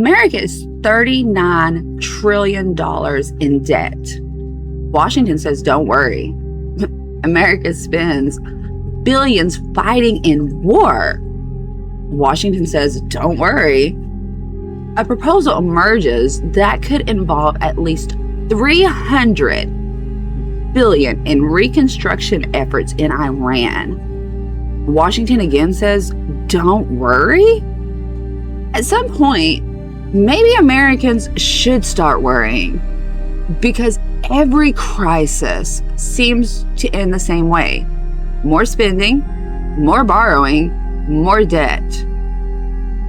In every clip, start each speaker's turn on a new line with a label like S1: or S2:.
S1: America is $39 trillion in debt. Washington says, don't worry. America spends billions fighting in war. Washington says, don't worry. A proposal emerges that could involve at least $300 billion in reconstruction efforts in Iran. Washington again says, don't worry. At some point, maybe Americans should start worrying, because every crisis seems to end the same way. More spending, more borrowing, more debt,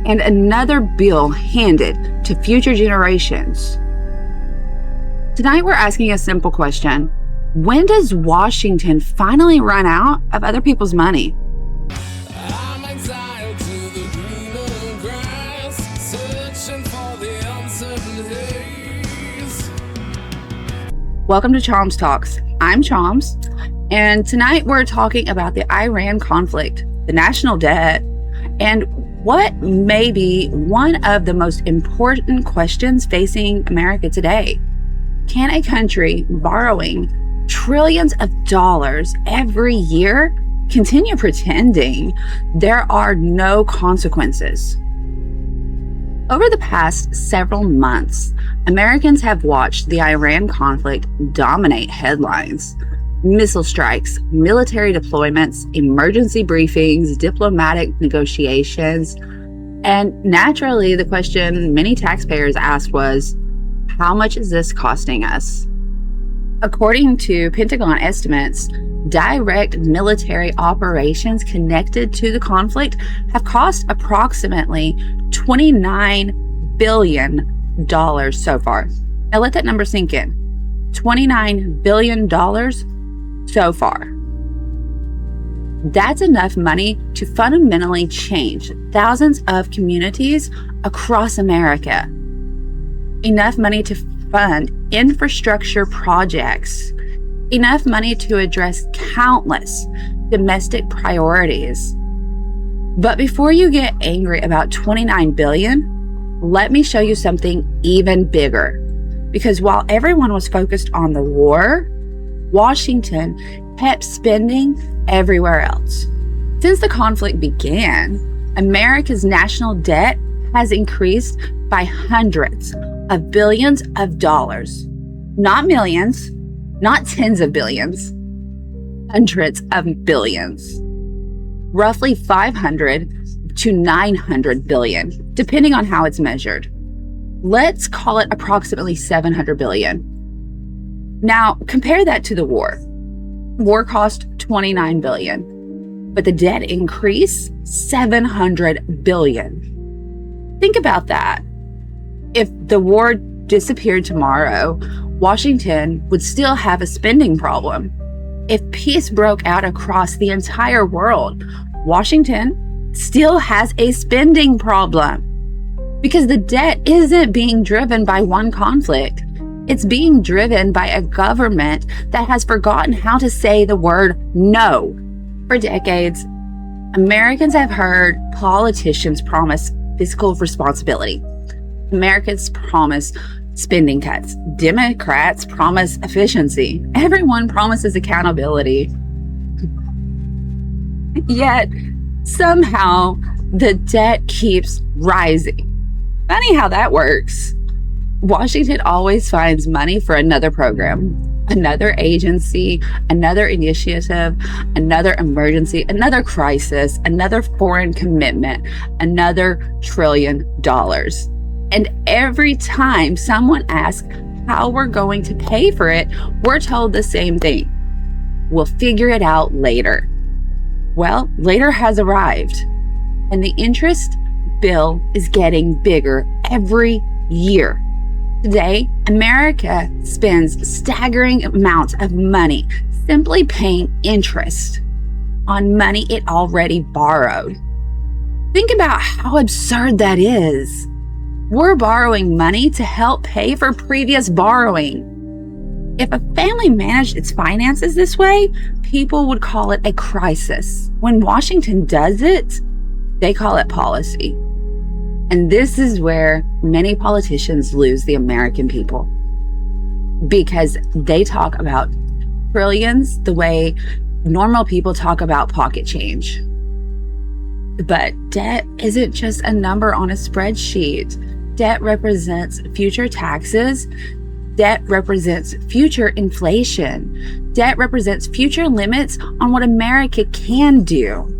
S1: and another bill handed to future generations. Tonight, we're asking a simple question. When does Washington finally run out of other people's money?
S2: I'm exiled to the greener grass, searching for the uncertain haze.
S1: Welcome to Choms Talks. I'm Choms, and tonight we're talking about the Iran conflict, the national debt, and what may be one of the most important questions facing America today. Can a country borrowing trillions of dollars every year continue pretending there are no consequences? Over the past several months, Americans have watched the Iran conflict dominate headlines. Missile strikes, military deployments, emergency briefings, diplomatic negotiations, and naturally the question many taxpayers asked was, how much is this costing us? According to Pentagon estimates, direct military operations connected to the conflict have cost approximately $29 billion so far. Now let that number sink in. $29 billion so far. That's enough money to fundamentally change thousands of communities across America. Enough money to fund infrastructure projects. Enough money to address countless domestic priorities. But before you get angry about $29 billion, let me show you something even bigger. Because while everyone was focused on the war, Washington kept spending everywhere else. Since the conflict began, America's national debt has increased by hundreds of billions of dollars. Not millions, not tens of billions, hundreds of billions. Roughly 500 to 900 billion, depending on how it's measured. Let's call it approximately 700 billion. Now, compare that to the war. War cost $29 billion, but the debt increase, $700 billion. Think about that. If the war disappeared tomorrow, Washington would still have a spending problem. If peace broke out across the entire world, Washington still has a spending problem. Because the debt isn't being driven by one conflict. It's being driven by a government that has forgotten how to say the word no. For decades, Americans have heard politicians promise fiscal responsibility. Americans promise spending cuts. Democrats promise efficiency. Everyone promises accountability. Yet, somehow, the debt keeps rising. Funny how that works. Washington always finds money for another program, another agency, another initiative, another emergency, another crisis, another foreign commitment, another $1 trillion. And every time someone asks how we're going to pay for it, we're told the same thing. We'll figure it out later. Well, later has arrived, and the interest bill is getting bigger every year. Today, America spends staggering amounts of money simply paying interest on money it already borrowed. Think about how absurd that is. We're borrowing money to help pay for previous borrowing. If a family managed its finances this way, people would call it a crisis. When Washington does it, they call it policy. And this is where many politicians lose the American people, because they talk about trillions the way normal people talk about pocket change. But debt isn't just a number on a spreadsheet. Debt represents future taxes. Debt represents future inflation. Debt represents future limits on what America can do.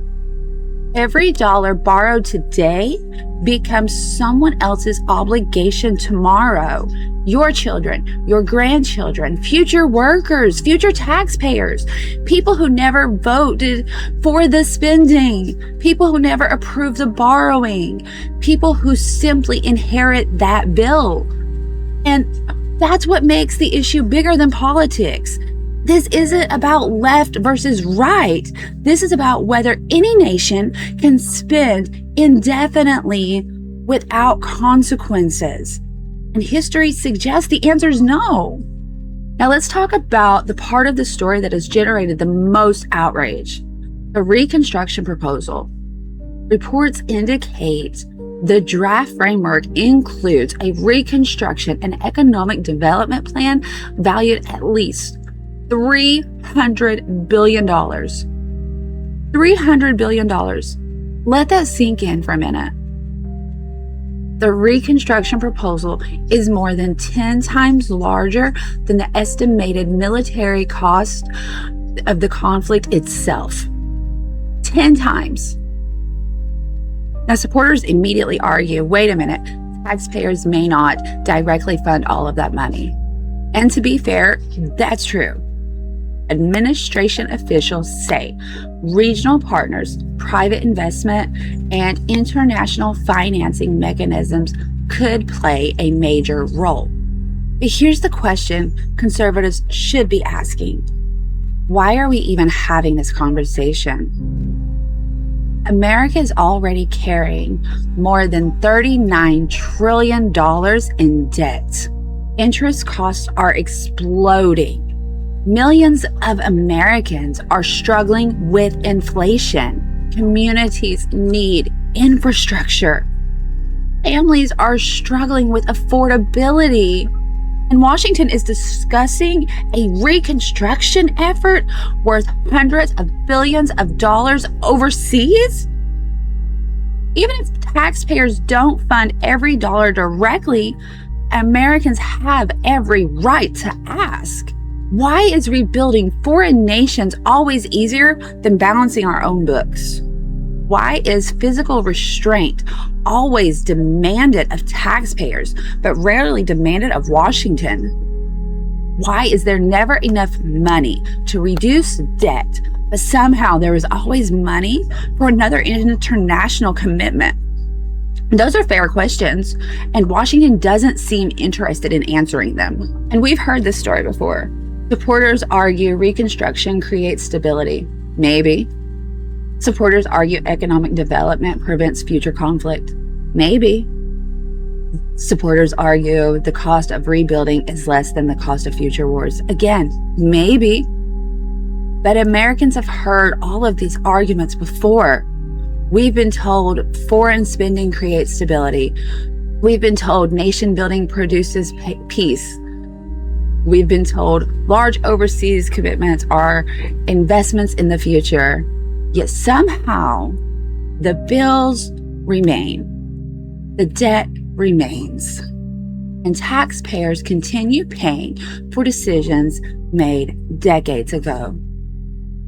S1: Every dollar borrowed today becomes someone else's obligation tomorrow. Your children, your grandchildren, future workers, future taxpayers, people who never voted for the spending, people who never approved the borrowing, people who simply inherit that bill. And that's what makes the issue bigger than politics. This isn't about left versus right. This is about whether any nation can spend indefinitely without consequences. And history suggests the answer is no. Now let's talk about the part of the story that has generated the most outrage: the Reconstruction proposal. Reports indicate the draft framework includes a Reconstruction and economic development plan valued at least $300 billion. $300 billion. Let that sink in for a minute. The Reconstruction proposal is more than 10 times larger than the estimated military cost of the conflict itself. 10 times. Now, supporters immediately argue, wait a minute, taxpayers may not directly fund all of that money. And to be fair, that's true. Administration officials say regional partners, private investment, and international financing mechanisms could play a major role. But here's the question conservatives should be asking: why are we even having this conversation? America is already carrying more than $39 trillion in debt. Interest costs are exploding. Millions of Americans are struggling with inflation. Communities need infrastructure. Families are struggling with affordability. And Washington is discussing a reconstruction effort worth hundreds of billions of dollars overseas? Even if taxpayers don't fund every dollar directly, Americans have every right to ask. Why is rebuilding foreign nations always easier than balancing our own books? Why is physical restraint always demanded of taxpayers, but rarely demanded of Washington? Why is there never enough money to reduce debt, but somehow there is always money for another international commitment? Those are fair questions, and Washington doesn't seem interested in answering them. And we've heard this story before. Supporters argue Reconstruction creates stability. Maybe. Supporters argue economic development prevents future conflict. Maybe. Supporters argue the cost of rebuilding is less than the cost of future wars. Again, maybe. But Americans have heard all of these arguments before. We've been told foreign spending creates stability. We've been told nation building produces peace. We've been told large overseas commitments are investments in the future. Yet somehow the bills remain. The debt remains. And taxpayers continue paying for decisions made decades ago.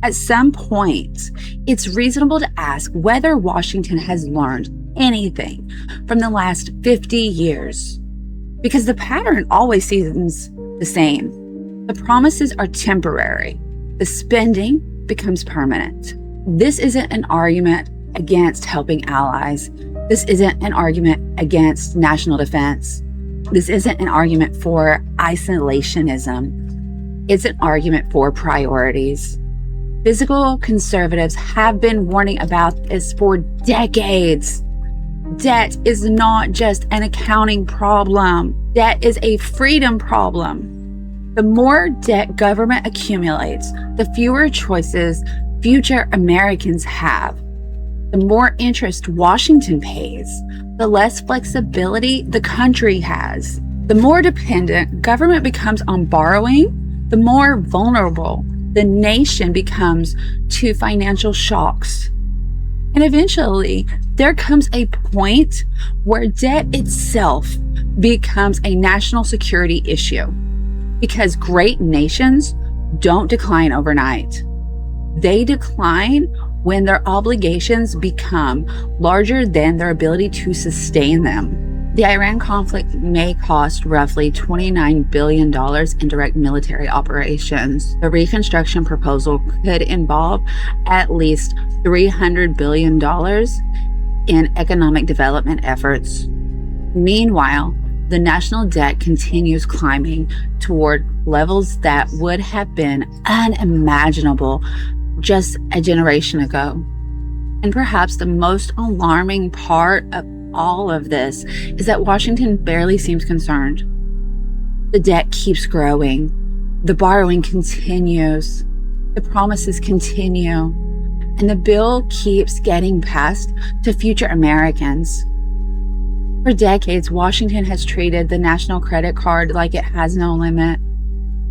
S1: At some point, it's reasonable to ask whether Washington has learned anything from the last 50 years. Because the pattern always seems the same. The promises are temporary. The spending becomes permanent. This isn't an argument against helping allies. This isn't an argument against national defense. This isn't an argument for isolationism. It's an argument for priorities. Physical conservatives have been warning about this for decades. Debt is not just an accounting problem. Debt is a freedom problem. The more debt government accumulates, the fewer choices future Americans have. The more interest Washington pays, the less flexibility the country has. The more dependent government becomes on borrowing, the more vulnerable the nation becomes to financial shocks. And eventually, there comes a point where debt itself becomes a national security issue, because great nations don't decline overnight. They decline when their obligations become larger than their ability to sustain them. The Iran conflict may cost roughly $29 billion in direct military operations. The reconstruction proposal could involve at least $300 billion in economic development efforts. Meanwhile, the national debt continues climbing toward levels that would have been unimaginable just a generation ago. And perhaps the most alarming part of all of this is that Washington barely seems concerned. The debt keeps growing. The borrowing continues. The promises continue. And the bill keeps getting passed to future Americans. For decades, Washington has treated the national credit card like it has no limit.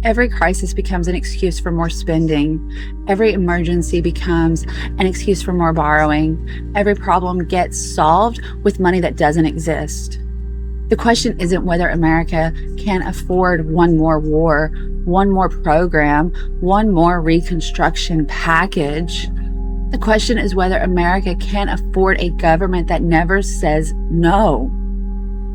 S1: Every crisis becomes an excuse for more spending. Every emergency becomes an excuse for more borrowing. Every problem gets solved with money that doesn't exist. The question isn't whether America can afford one more war, one more program, one more reconstruction package. The question is whether America can afford a government that never says no.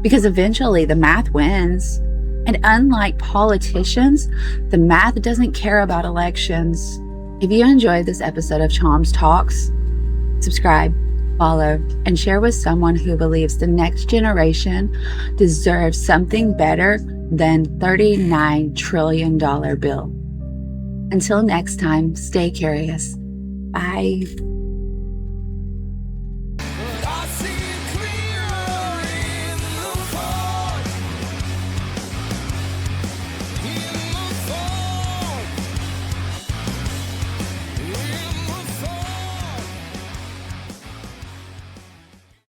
S1: Because eventually the math wins. And unlike politicians, the math doesn't care about elections. If you enjoyed this episode of Chom's Talks, subscribe, follow, and share with someone who believes the next generation deserves something better than $39 trillion bill. Until next time, stay curious. Bye.